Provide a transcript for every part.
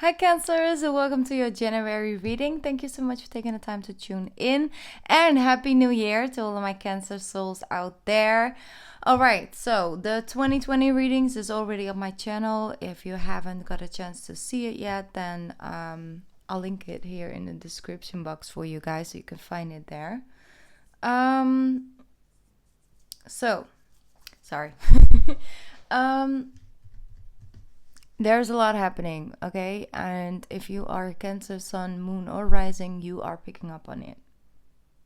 Hi Cancers, and welcome to your January reading. Thank you so much for taking the time to tune in, and Happy New Year to all of my Cancer souls out there. Alright, so the 2020 readings is already on my channel. If you haven't got a chance to see it yet, then I'll link it here in the description box for you guys so you can find it there. Sorry. There's a lot happening, okay? And if you are Cancer, Sun, Moon, or Rising, you are picking up on it,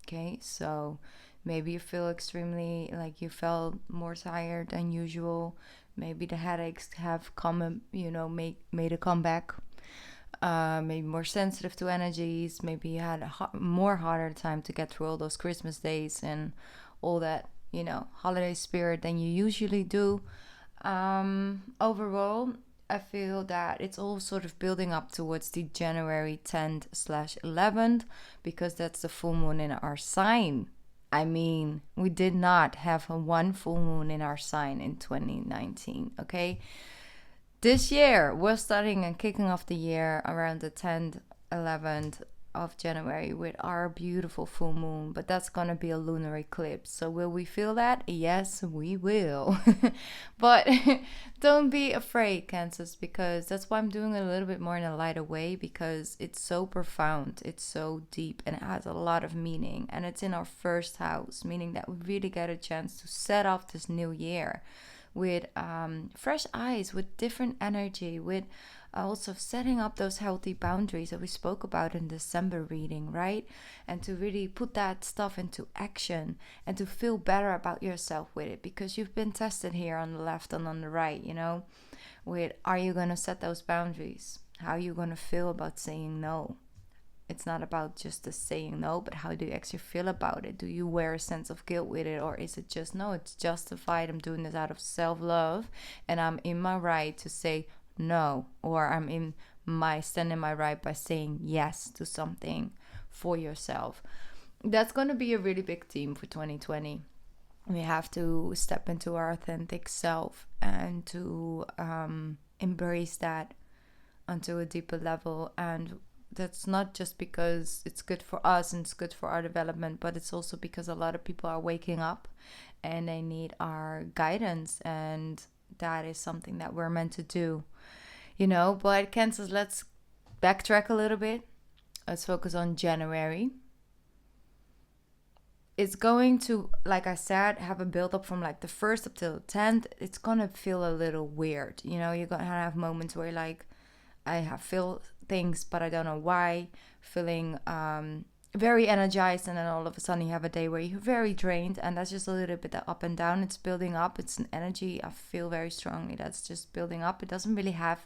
okay? So maybe you feel extremely like you felt more tired than usual. Maybe the headaches have come, made a comeback. Maybe more sensitive to energies. Maybe you had a more harder time to get through all those Christmas days and all that, holiday spirit than you usually do. Overall, I feel that it's all sort of building up towards the January 10th/11th because that's the full moon in our sign. I mean, we did not have one full moon in our sign in 2019, okay? This year, we're starting and kicking off the year around the 10th, 11th of January with our beautiful full moon, but that's gonna be a lunar eclipse. So will we feel that? Yes, we will. But don't be afraid, Cancers, because that's why I'm doing it a little bit more in a lighter way, because it's so profound, it's so deep, and it has a lot of meaning, and it's in our first house, meaning that we really get a chance to set off this new year with fresh eyes, with different energy, with also setting up those healthy boundaries that we spoke about in December reading, right? And to really put that stuff into action and to feel better about yourself with it, because you've been tested here on the left and on the right, with are you going to set those boundaries? How are you going to feel about saying no? It's not about just the saying no, but how do you actually feel about it? Do you wear a sense of guilt with it, or is it just, no, it's justified, I'm doing this out of self-love and I'm in my right to say no, or I'm in my stand in my right by saying yes to something for yourself. That's going to be a really big theme for 2020. We have to step into our authentic self and to embrace that onto a deeper level. And that's not just because it's good for us and it's good for our development, but it's also because a lot of people are waking up and they need our guidance, and that is something that we're meant to do, But Cancers, let's backtrack a little bit. Let's focus on January. It's going to, like I said, have a build up from like the 1st up till the 10th. It's gonna feel a little weird, you're gonna have moments where I feel things, but I don't know why. Feeling very energized, and then all of a sudden you have a day where you're very drained, and that's just a little bit up and down. It's building up. It's an energy I feel very strongly that's just building up. It doesn't really have,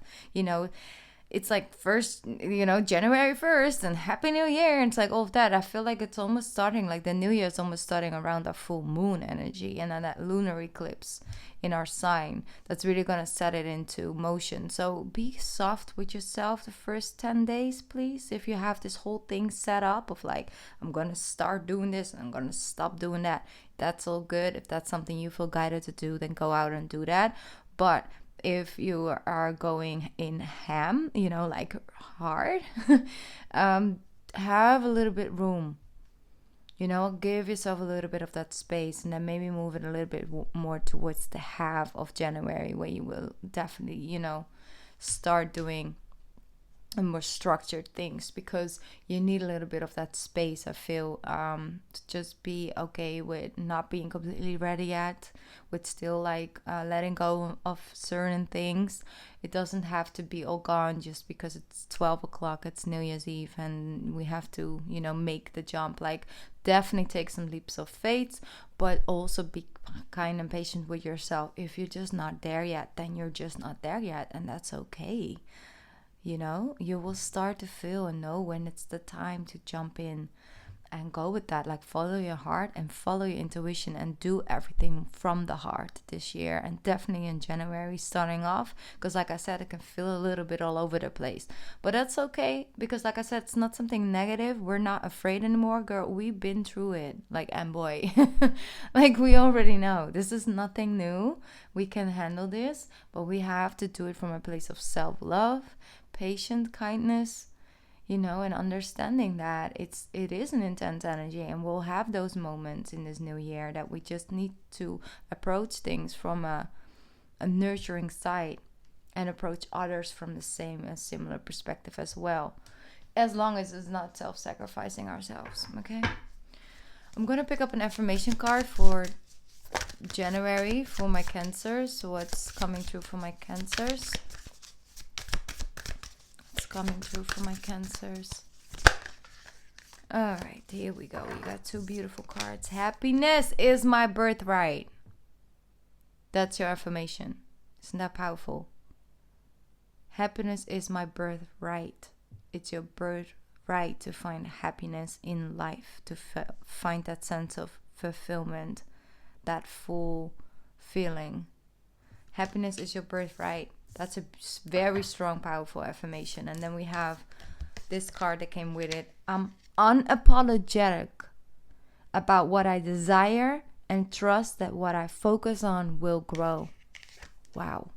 it's like first, January 1st and Happy New Year. And it's like all of that. I feel like it's almost starting, like the new year is almost starting around that full moon energy and then that lunar eclipse in our sign. That's really going to set it into motion. So be soft with yourself the first 10 days, please. If you have this whole thing set up of like, I'm going to start doing this and I'm going to stop doing that, that's all good. If that's something you feel guided to do, then go out and do that. But if you are going in ham, like hard, have a little bit room, give yourself a little bit of that space, and then maybe move it a little bit more towards the half of January, where you will definitely, start doing more structured things, because you need a little bit of that space, I feel, to just be okay with not being completely ready yet, with still letting go of certain things. It doesn't have to be all gone just because it's 12 o'clock, it's New Year's Eve, and we have to, make the jump. Like, definitely take some leaps of faith, but also be kind and patient with yourself. If you're just not there yet, then you're just not there yet, and that's okay. You will start to feel and know when it's the time to jump in and go with that. Like, follow your heart and follow your intuition and do everything from the heart this year, and definitely in January starting off, because like I said, it can feel a little bit all over the place, but that's okay, because like I said, it's not something negative. We're not afraid anymore, girl. We've been through it, and boy, like, we already know this is nothing new. We can handle this, but we have to do it from a place of self-love, patient kindness, you know, and understanding that it is an intense energy, and we'll have those moments in this new year that we just need to approach things from a nurturing side and approach others from the same and similar perspective as well, as long as it's not self-sacrificing ourselves. Okay, I'm gonna pick up an affirmation card for January for my Cancers. So what's coming through for my Cancers? It's coming through for my Cancers. All right, here we go. We got two beautiful cards. Happiness is my birthright. That's your affirmation. Isn't that powerful? Happiness is my birthright. It's your birthright to find happiness in life, to find that sense of fulfillment, that full feeling. Happiness is your birthright. That's a very strong, powerful affirmation. And then we have this card that came with it. I'm unapologetic about what I desire and trust that what I focus on will grow. Wow.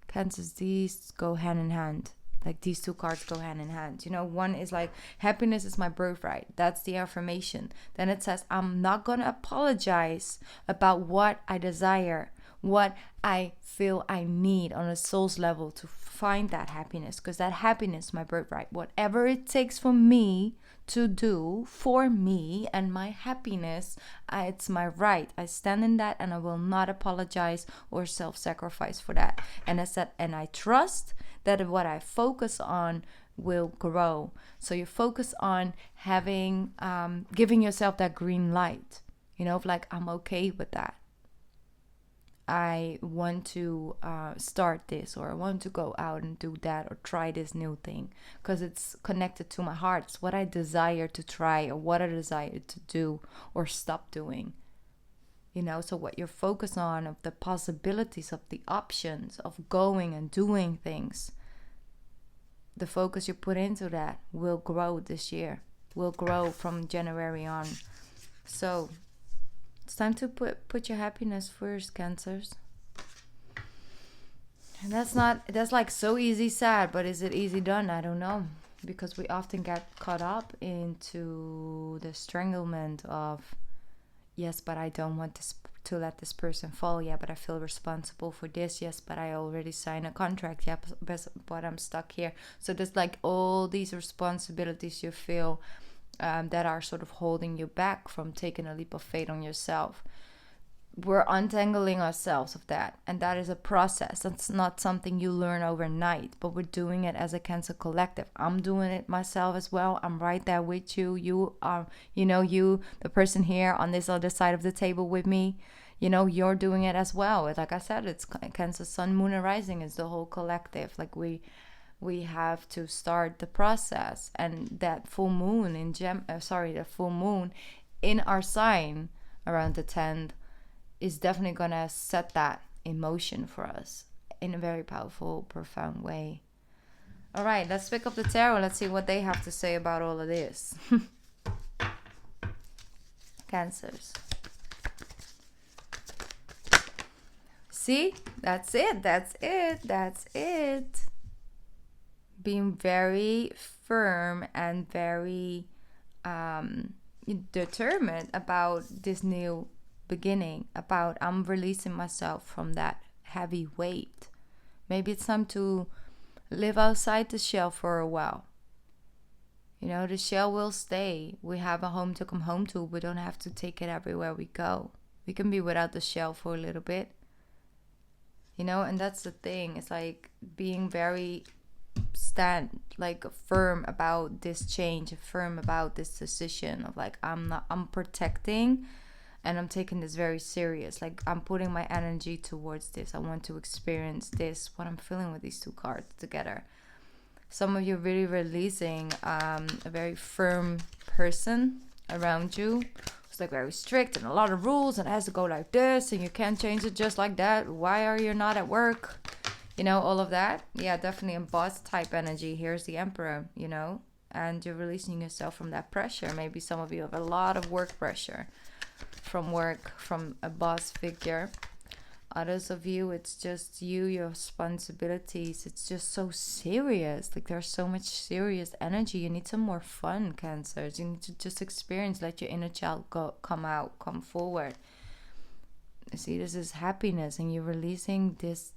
Cancers, these go hand in hand. Like, these two cards go hand in hand. You know, one is like, happiness is my birthright. That's the affirmation. Then it says, I'm not going to apologize about what I desire, what I feel I need on a soul's level to find that happiness. Because that happiness is my birthright. Whatever it takes for me to do for me and my happiness, it's my right. I stand in that, and I will not apologize or self-sacrifice for that. And I said, and I trust that what I focus on will grow. So you focus on having, giving yourself that green light, you know, like, I'm okay with that. I want to start this, or I want to go out and do that, or try this new thing, because it's connected to my heart. It's what I desire to try, or what I desire to do or stop doing. You know, so what you're focused on, of the possibilities, of the options, of going and doing things, the focus you put into that will grow this year, will grow from January on. So it's time to put your happiness first, Cancers. And that's like so easy said, but is it easy done? I don't know. Because we often get caught up into the stranglement of, yes, but I don't want to let this person fall. Yeah, but I feel responsible for this. Yes, but I already signed a contract. Yeah, but I'm stuck here. So there's like all these responsibilities you feel that are sort of holding you back from taking a leap of faith on yourself. We're untangling ourselves of that, and that is a process. That's not something you learn overnight, but we're doing it as a Cancer collective. I'm doing it myself as well. I'm right there with you. You are, you know, you, the person here on this other side of the table with me, you know, you're doing it as well. Like I said, it's Cancer, Sun, Moon, and Rising is the whole collective. Like we have to start the process, and that full moon the full moon in our sign around the 10th is definitely gonna set that in motion for us in a very powerful, profound way. All right, let's pick up the tarot. Let's see what they have to say about all of this. Cancers. See, that's it. Being very firm and very determined about this new beginning, about I'm releasing myself from that heavy weight. Maybe it's time to live outside the shell for a while. You know, the shell will stay. We have a home to come home to. We don't have to take it everywhere we go. We can be without the shell for a little bit. You know, and that's the thing. It's like being very firm about this change, firm about this decision of like, I'm protecting, and I'm taking this very serious. Like, I'm putting my energy towards this. I want to experience this, what I'm feeling with these two cards together. Some of you are really releasing a very firm person around you. It's like very strict and a lot of rules, and it has to go like this, and you can't change it just like that. Why are you not at work? You know, all of that. Yeah, definitely a boss type energy. Here's the Emperor, you know, and you're releasing yourself from that pressure. Maybe some of you have a lot of work pressure from work, from a boss figure. Others of you, it's just you, your responsibilities. It's just so serious. Like there's so much serious energy. You need some more fun, Cancers. You need to just experience, let your inner child come out, come forward. See, this is happiness, and you're releasing this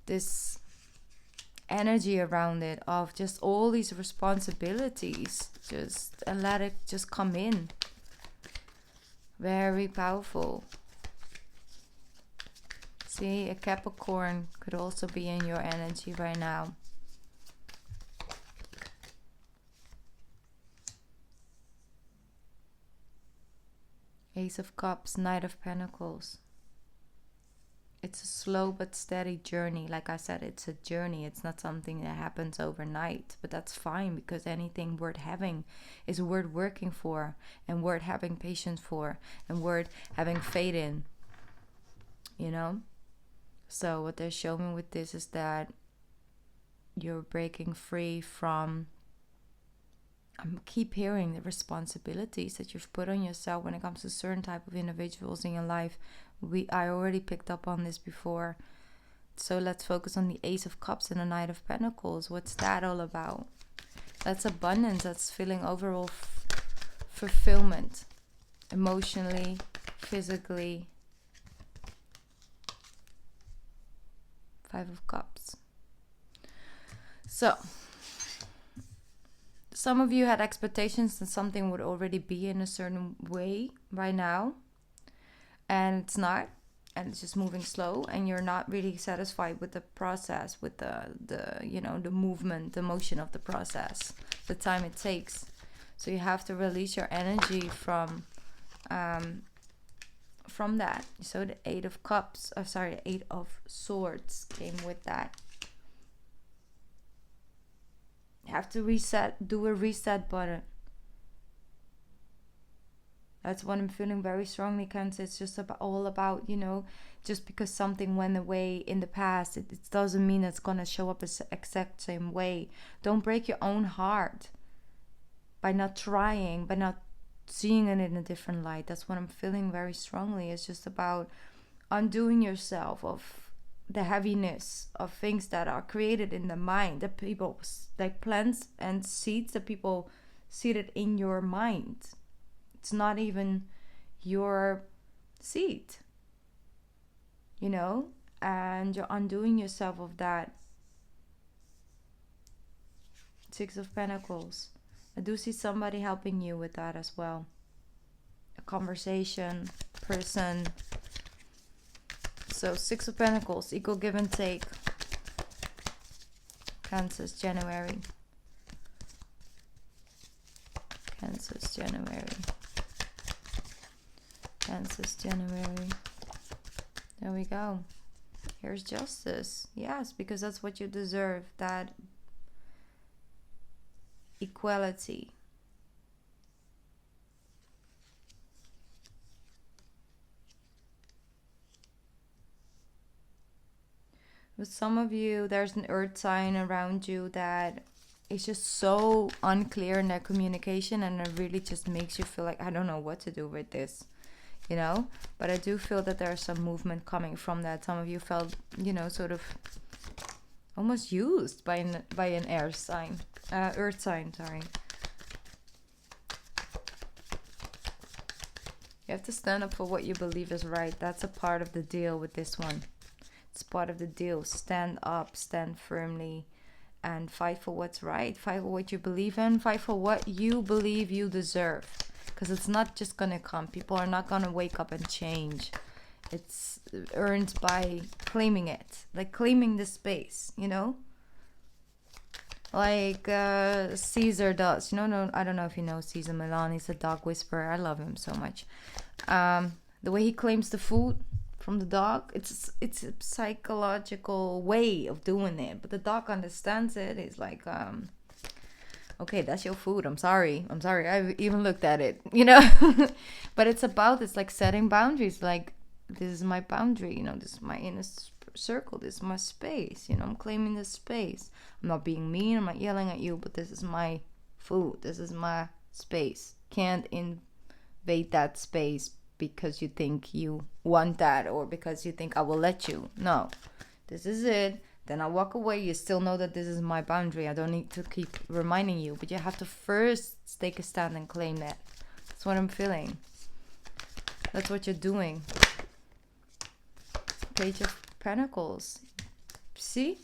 this energy around it of just all these responsibilities. And let it just come in. Very powerful. See, a Capricorn could also be in your energy right now. Ace of Cups, Knight of Pentacles. It's a slow but steady journey. Like I said, it's a journey. It's not something that happens overnight. But that's fine, because anything worth having is worth working for, and worth having patience for, and worth having faith in. You know? So what they're showing with this is that you're breaking free from, I keep hearing, the responsibilities that you've put on yourself when it comes to certain type of individuals in your life. I already picked up on this before. So let's focus on the Ace of Cups and the Knight of Pentacles. What's that all about? That's abundance. That's feeling overall fulfillment. Emotionally, physically. Five of Cups. So, some of you had expectations that something would already be in a certain way right now, and it's not, and it's just moving slow, and you're not really satisfied with the process, with the movement, the motion of the process, the time it takes. So you have to release your energy from that. So the Eight of Swords came with that. You have to do a reset button. That's what I'm feeling very strongly, Cancer. It's just all about, just because something went away in the past, it doesn't mean it's going to show up the exact same way. Don't break your own heart by not trying, by not seeing it in a different light. That's what I'm feeling very strongly. It's just about undoing yourself of the heaviness of things that are created in the mind, that people, like plants and seeds that people seeded in your mind. It's not even your seed, and you're undoing yourself of that. Six of Pentacles. I do see somebody helping you with that as well. A conversation, person. So Six of Pentacles, equal give and take. Cancer's January. Cancer's January. Cancer's January. There we go. Here's justice. Yes, because that's what you deserve. That equality. With some of you, there's an earth sign around you that is just so unclear in their communication, and it really just makes you feel like, I don't know what to do with this, But I do feel that there's some movement coming from that. Some of you felt, sort of almost used by an earth sign, sorry. You have to stand up for what you believe is right. That's a part of the deal with this one. It's part of the deal. Stand up, stand firmly, and fight for what's right. Fight for what you believe in. Fight for what you believe you deserve. Because it's not just going to come. People are not going to wake up and change. It's earned by claiming it. Like claiming the space, Like Caesar does. No, I don't know if you know Caesar Milan. He's a dog whisperer. I love him so much. The way he claims the food from the dog, it's a psychological way of doing it, but the dog understands it. It's like, okay, that's your food. I'm sorry. I even looked at it, But it's like setting boundaries. Like, this is my boundary. This is my inner circle. This is my space. I'm claiming this space. I'm not being mean. I'm not yelling at you, but this is my food. This is my space. Can't invade that space because you think you want that or because you think I will let you. No, this is it. Then I walk away. You still know that this is my boundary. I don't need to keep reminding you, but you have to first take a stand and claim that. That's what I'm feeling. That's what you're doing. Page of Pentacles. See?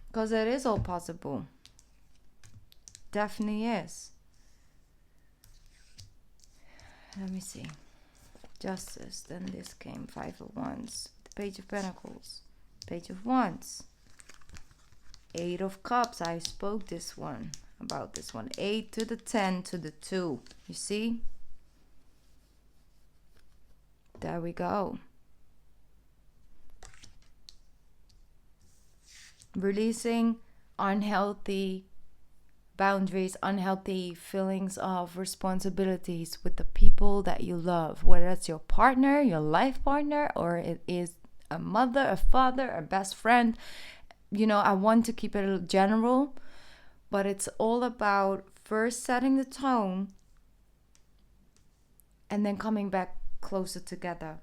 Because it is all possible. Definitely is. Let me see. Justice. Then this came. 5 of Wands. The Page of Pentacles. Page of Wands. 8 of Cups. I spoke this one. About this one. 8 to the 10 to the 2. You see? There we go. Releasing unhealthy boundaries, unhealthy feelings of responsibilities with the people that you love, whether it's your partner, your life partner, or it is a mother, a father, a best friend. You know, I want to keep it general, but it's all about first setting the tone and then coming back closer together.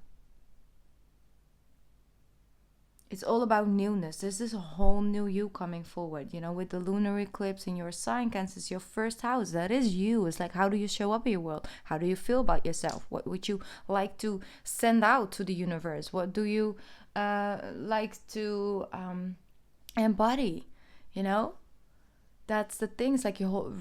It's all about newness. This is a whole new you coming forward. You know, with the lunar eclipse in your sign, Cancer, is your first house. That is you. It's like, how do you show up in your world? How do you feel about yourself? What would you like to send out to the universe? What do you like to embody? You know, that's the thing. It's like you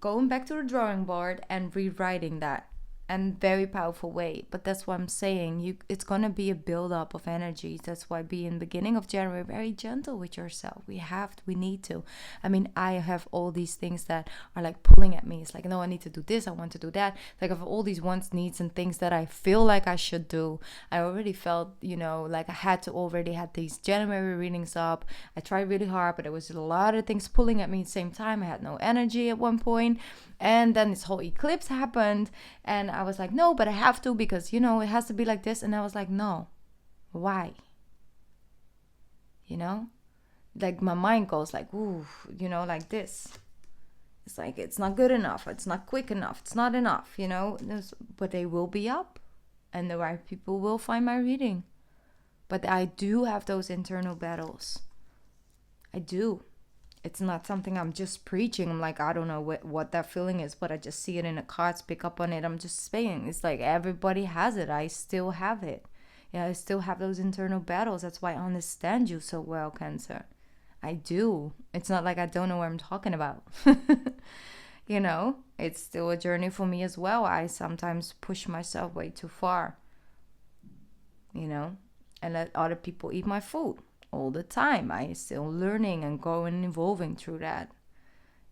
going back to the drawing board and rewriting that. And very powerful way. But that's what I'm saying. It's going to be a build-up of energies. That's why be in the beginning of January very gentle with yourself. We need to. I mean, I have all these things that are like pulling at me. It's like, no, I need to do this. I want to do that. Like I have all these wants, needs, and things that I feel like I should do. I already felt, you know, like I had to already had these January readings up. I tried really hard, but there was a lot of things pulling at me at the same time. I had no energy at one point. And then this whole eclipse happened. And I was like, no, but I have to because, you know, it has to be like this. And I was like, no, why? You know, like my mind goes like, ooh, you know, like this. It's like, it's not good enough. It's not quick enough. It's not enough, you know, but they will be up and the right people will find my reading. But I do have those internal battles. I do. It's not something I'm just preaching. I'm like, I don't know what that feeling is, but I just see it in the cards, pick up on it. I'm just saying, it's like everybody has it. I still have it. Yeah, I still have those internal battles. That's why I understand you so well, Cancer. I do. It's not like I don't know what I'm talking about. You know, it's still a journey for me as well. I sometimes push myself way too far, you know, and let other people eat my food. All the time. I'm still learning and growing and evolving through that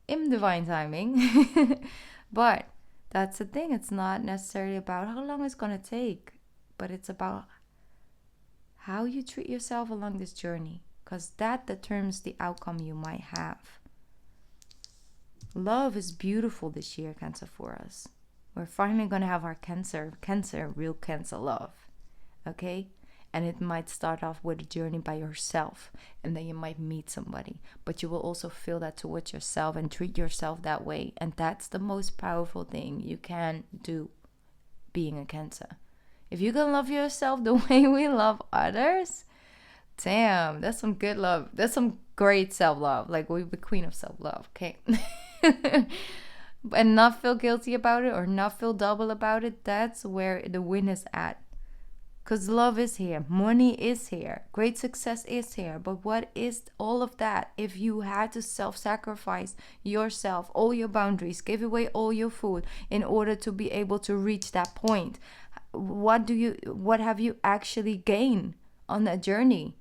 in divine timing. But that's the thing. It's not necessarily about how long it's going to take, but it's about how you treat yourself along this journey, because that determines the outcome you might have. Love is beautiful this year, Cancer, for us. We're finally going to have our real Cancer love. Okay? And it might start off with a journey by yourself. And then you might meet somebody. But you will also feel that towards yourself and treat yourself that way. And that's the most powerful thing you can do being a Cancer. If you can love yourself the way we love others, damn, that's some good love. That's some great self-love. Like, we're the queen of self-love, okay? And not feel guilty about it or not feel double about it. That's where the win is at. Because love is here, money is here, great success is here. But what is all of that if you had to self-sacrifice yourself, all your boundaries, give away all your food in order to be able to reach that point? What have you actually gained on that journey?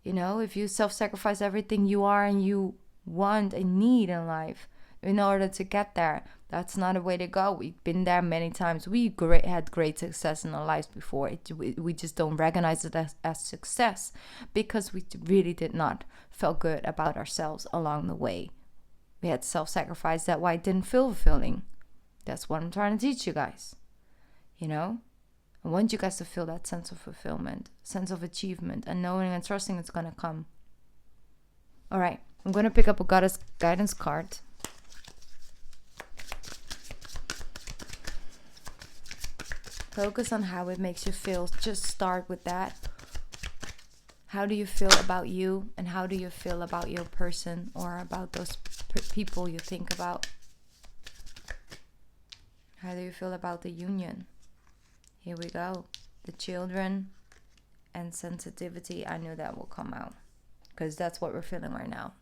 You know, if you self-sacrifice everything you are and you want and need in life in order to get there, that's not a way to go. We've been there many times. We had great success in our lives before. We just don't recognize it as success because we really did not feel good about ourselves along the way. We had self-sacrifice. That's why it didn't feel fulfilling. That's what I'm trying to teach you guys. You know? I want you guys to feel that sense of fulfillment, sense of achievement, and knowing and trusting it's going to come. All right. I'm going to pick up a Goddess Guidance card. Focus on how it makes you feel. Just start with that. How do you feel about you, and how do you feel about your person or about those people you think about? How do you feel about the union? Here we go. The children and sensitivity. I knew that will come out because that's what we're feeling right now.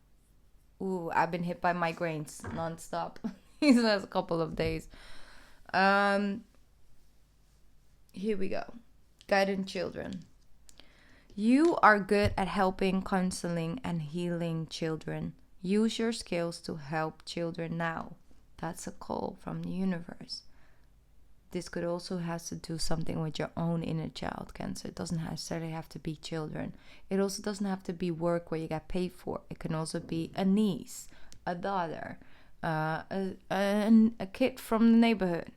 Ooh, I've been hit by migraines nonstop these last couple of days. Here we go. Guiding children. You are good at helping, counseling, and healing children. Use your skills to help children now. That's a call from the universe. This could also have to do something with your own inner child, Cancer. It doesn't necessarily have to be children. It also doesn't have to be work where you get paid for. It can also be a niece, a daughter, a kid from the neighborhood.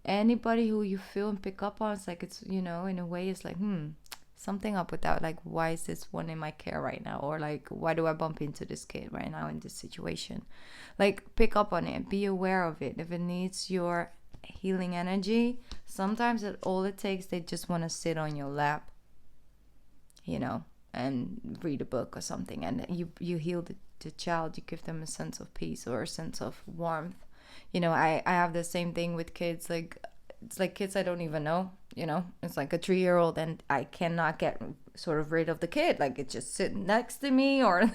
Anybody who you feel and pick up on, it's like, it's, in a way, it's like, something up with that. Like, why is this one in my care right now? Or like, why do I bump into this kid right now in this situation? Like, pick up on it. Be aware of it. If it needs your healing energy, sometimes all it takes, they just want to sit on your lap, and read a book or something, and you heal the child. You give them a sense of peace or a sense of warmth. I have the same thing with kids. Like, it's like kids I don't even know. It's like a 3-year-old, and I cannot get sort of rid of the kid. Like, it's just sitting next to me or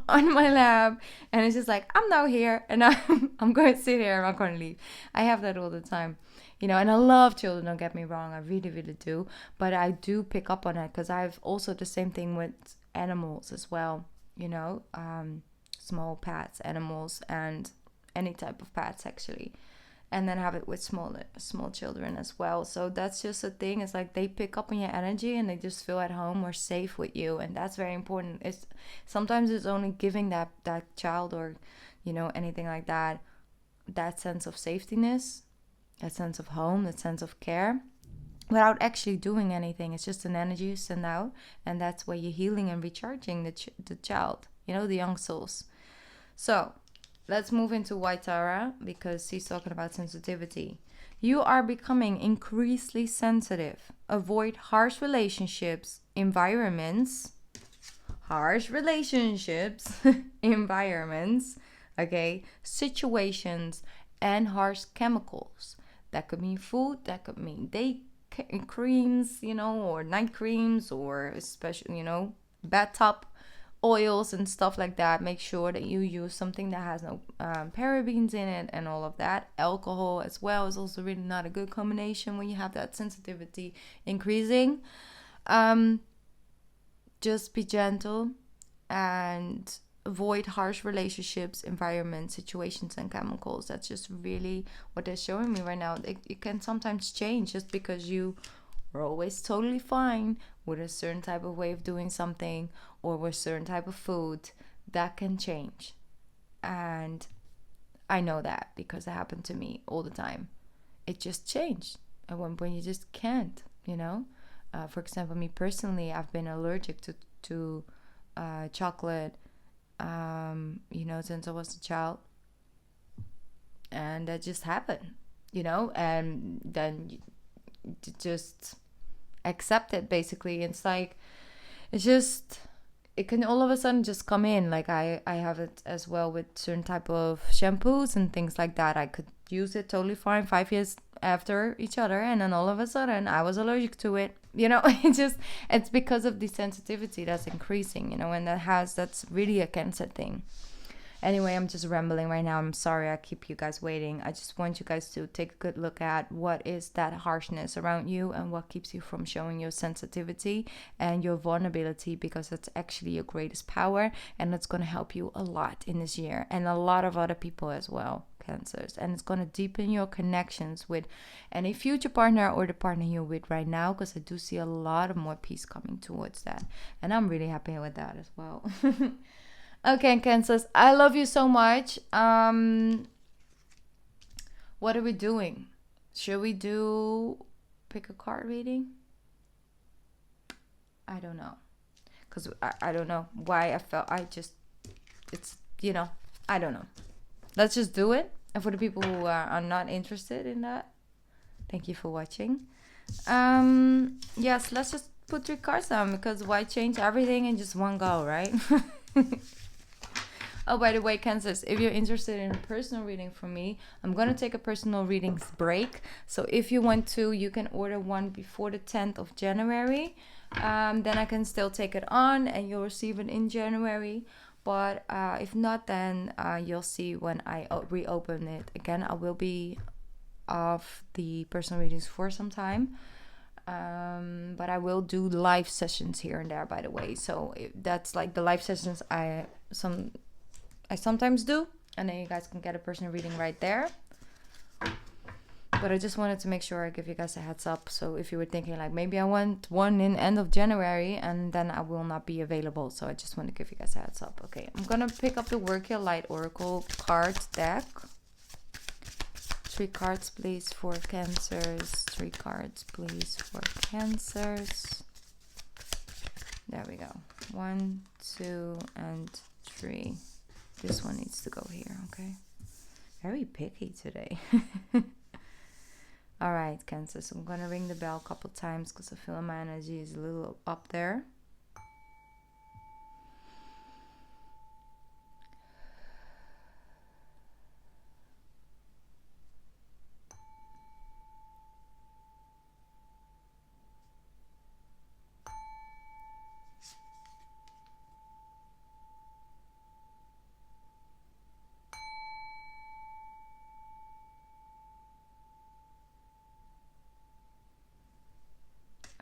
on my lap, and it's just like, I'm now here, and I'm going to sit here. I'm not going to leave. I have that all the time, and I love children. Don't get me wrong, I really, really do. But I do pick up on it because I've also the same thing with animals as well. Small pets, animals, and any type of pets actually. And then have it with small children as well. So that's just a thing. It's like they pick up on your energy and they just feel at home or safe with you, and that's very important. Sometimes it's only giving that child or anything like that sense of safetyness, that sense of home, that sense of care, without actually doing anything. It's just an energy you send out, and that's where you're healing and recharging the child, the young souls. So let's move into White Tara, because he's talking about sensitivity. You are becoming increasingly sensitive. Avoid harsh relationships, environments, okay, situations, and harsh chemicals. That could mean food, that could mean day creams, or night creams, or especially, bathtub oils and stuff like that. Make sure that you use something that has no parabens in it and all of that. Alcohol as well is also really not a good combination when you have that sensitivity increasing. Just be gentle and avoid harsh relationships, environments, situations, and chemicals. That's just really what they're showing me right now. It can sometimes change just because you were always totally fine with a certain type of way of doing something or with a certain type of food. That can change. And I know that because it happened to me all the time. It just changed. At one point you just can't, For example, me personally, I've been allergic to chocolate, since I was a child. And that just happened, and then just accept it, basically. It's like, it can all of a sudden just come in. Like I have it as well with certain type of shampoos and things like that. I could use it totally fine 5 years after each other, and then all of a sudden I was allergic to it. It's because of the sensitivity that's increasing, and that's really a Cancer thing. Anyway, I'm just rambling right now. I'm sorry I keep you guys waiting. I just want you guys to take a good look at what is that harshness around you and what keeps you from showing your sensitivity and your vulnerability, because that's actually your greatest power, and it's going to help you a lot in this year, and a lot of other people as well, Cancers. And it's going to deepen your connections with any future partner or the partner you're with right now, because I do see a lot of more peace coming towards that, and I'm really happy with that as well. Okay, Cancers, I love you so much. What are we doing? Should we pick a card reading? I don't know. Because I don't know why I felt I don't know. Let's just do it. And for the people who are not interested in that, thank you for watching. Yes, let's just put 3 cards down, because why change everything in just one go, right? Oh, by the way, Kansas, if you're interested in a personal reading from me, I'm going to take a personal readings break. So if you want to, you can order one before the 10th of January. Then I can still take it on and you'll receive it in January. But if not, then you'll see when I reopen it again. I will be off the personal readings for some time. But I will do live sessions here and there, by the way. So that's like the live sessions I sometimes do, and then you guys can get a personal reading right there. But I just wanted to make sure I give you guys a heads up. So if you were thinking like maybe I want one in end of January and then I will not be available, so I just want to give you guys a heads up. Okay, I'm gonna pick up the Work Your Light Oracle card deck. 3 cards please for Cancers. 3 cards please for Cancers. There we go. 1, 2, and 3. This one needs to go here, okay? Very picky today. All right, Cancer. So I'm going to ring the bell a couple times because I feel my energy is a little up there.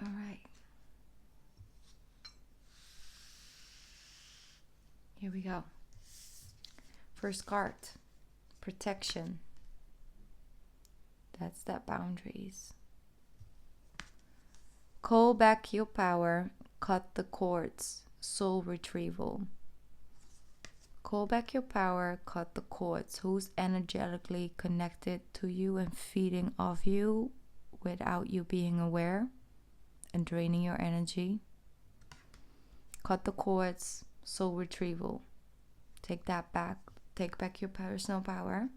All right. Here we go. First card, protection. That's that boundaries. Call back your power, cut the cords, soul retrieval. Call back your power, cut the cords. Who's energetically connected to you and feeding off you without you being aware and draining your energy? Cut the cords, soul retrieval. Take that back. Take back your personal power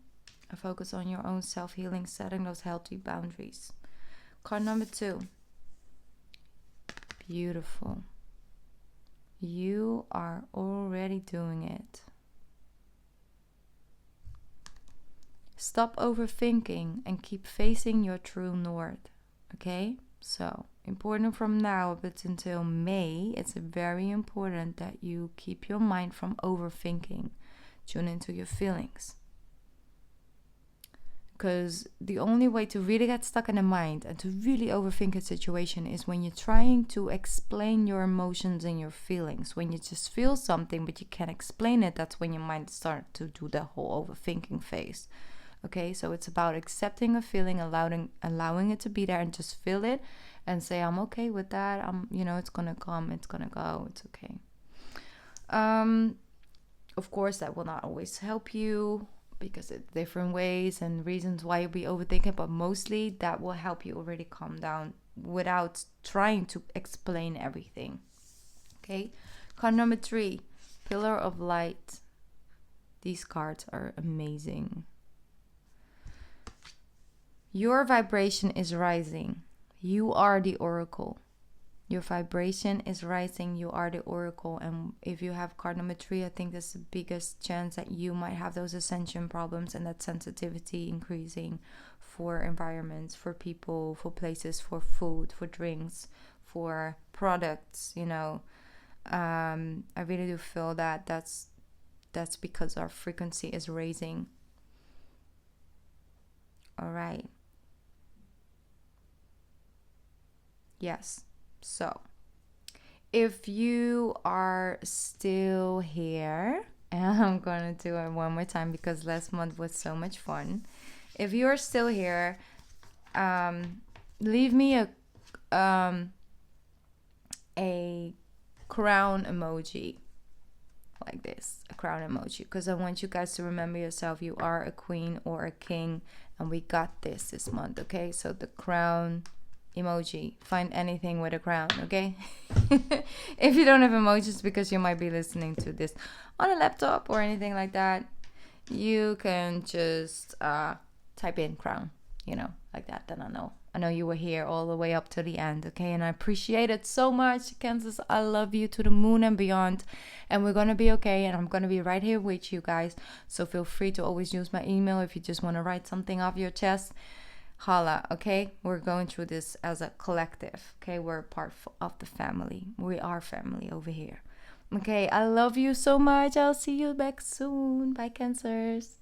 and focus on your own self-healing, setting those healthy boundaries. Card number 2. Beautiful. You are already doing it. Stop overthinking and keep facing your true north. Okay? So, important from now up until May, it's very important that you keep your mind from overthinking. Tune into your feelings. Because the only way to really get stuck in the mind and to really overthink a situation is when you're trying to explain your emotions and your feelings. When you just feel something but you can't explain it, that's when your mind starts to do the whole overthinking phase. Okay, so it's about accepting a feeling, allowing it to be there, and just feel it and say, I'm okay with that. It's gonna come, it's gonna go, it's okay. Of course, that will not always help you because it's different ways and reasons why you'll be overthinking, but mostly that will help you already calm down without trying to explain everything. Okay, card number 3, Pillar of Light. These cards are amazing. Your vibration is rising. You are the oracle. Your vibration is rising. You are the oracle. And if you have card number 3, I think that's the biggest chance that you might have those ascension problems and that sensitivity increasing for environments, for people, for places, for food, for drinks, for products. I really do feel that that's because our frequency is raising. All right. Yes. So, if you are still here, and I'm going to do it one more time because last month was so much fun. If you are still here, leave me a crown emoji like this, a crown emoji, because I want you guys to remember yourself. You are a queen or a king, and we got this month, okay? So the crown emoji. Find anything with a crown, okay? If you don't have emojis because you might be listening to this on a laptop or anything like that, you can just type in crown, like that, then I know. I know you were here all the way up to the end, okay? And I appreciate it so much. Cancers, I love you to the moon and beyond. And we're going to be okay. And I'm going to be right here with you guys. So feel free to always use my email if you just want to write something off your chest. Holla, okay? We're going through this as a collective, okay? We're part of the family. We are family over here. Okay, I love you so much. I'll see you back soon. Bye, Cancers.